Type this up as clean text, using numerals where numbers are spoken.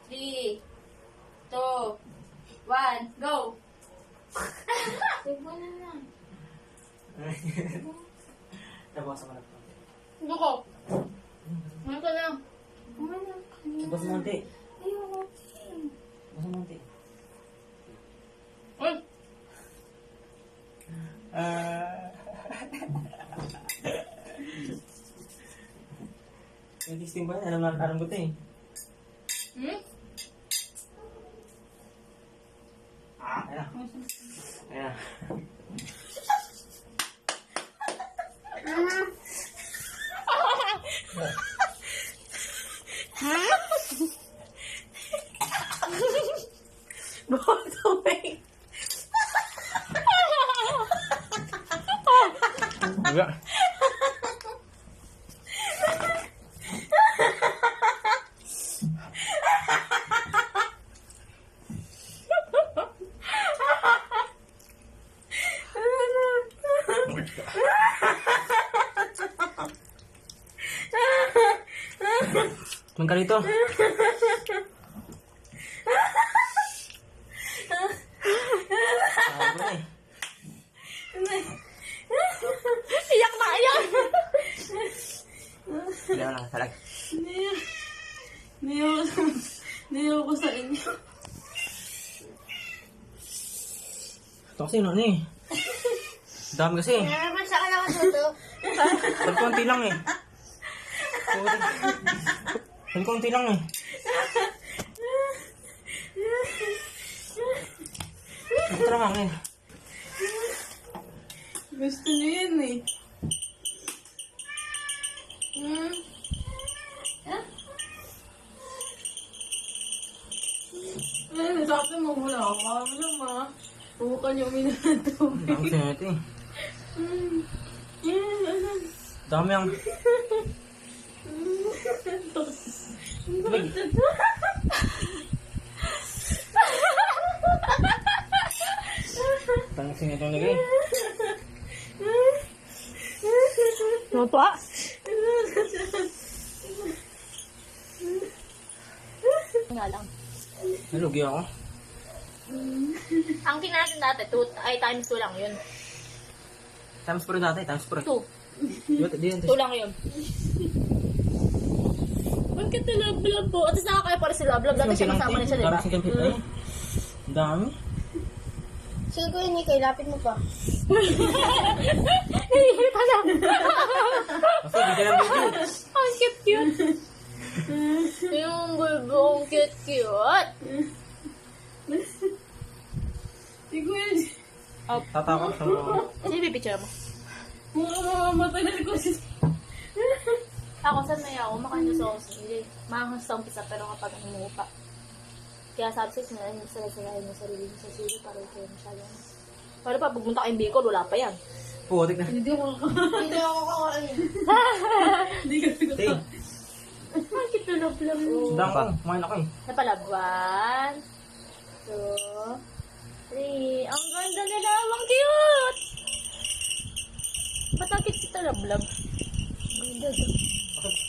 3, 2, 1, go! Diba na lang. Nabawasan ko na po. Ano ko? Ano ka lang? Bawas mo konti. Ayoko. Bawas mo konti. Uy! Yung testing ba yan? Alam ko ito eh. Hmm? Ayan. Ayan. Enggak. Mangkal itu. Iyak na iyak! Udah lah, salah. Niyo ko sa inyo. Ito kasi ano eh. Dami kasi. Naman sa kanya ka dito. Konti lang eh. Konti lang eh. Ito lang eh. Gusto niyo yan eh. Ay, sabi mo wala ka. Wala ma. Bukan yung minato. Dami sinit eh. Dami ang... Dami sinit yung lagay. Lupa? Nga lang. Nalugi ako. Ang kinatin dati, times 2 lang yun. Times pro dati, times pro. 2. Di yan. 2 lang yun. Ba't ka talablab po? At saka kaya para si Lablab. Dati siya masama na siya, diba? Dami siya ay. Ang dami. Sige ko yun, Nika. Ilapit mo pa. Nahihili pa lang. Kasi hindi ka lang video. Ang cute-cute. Yung bulbong cute-cute. Hindi ko yun. Tatakot sa mga... Sige, pipicture mo. Matagal ko si... Ako, sanay ako. Makain sa sauce. Hindi. Maangas sa umpisa, pero kapag umuupa. Kaya sabi sa'yo, sinasalahin mo sarili mo sa silo para ito yung masyado. Pero pa, pumunta kayong Bicol, wala pa yan. Putik na. Hindi ako kakain. Hindi ka Ting. Ang cute na love. Sundang ko. Kumain ako eh. Napalagwan. 2, 3. Ang ganda nila. Ang cute! Ba't ang cute kita love? Ganda. Okay.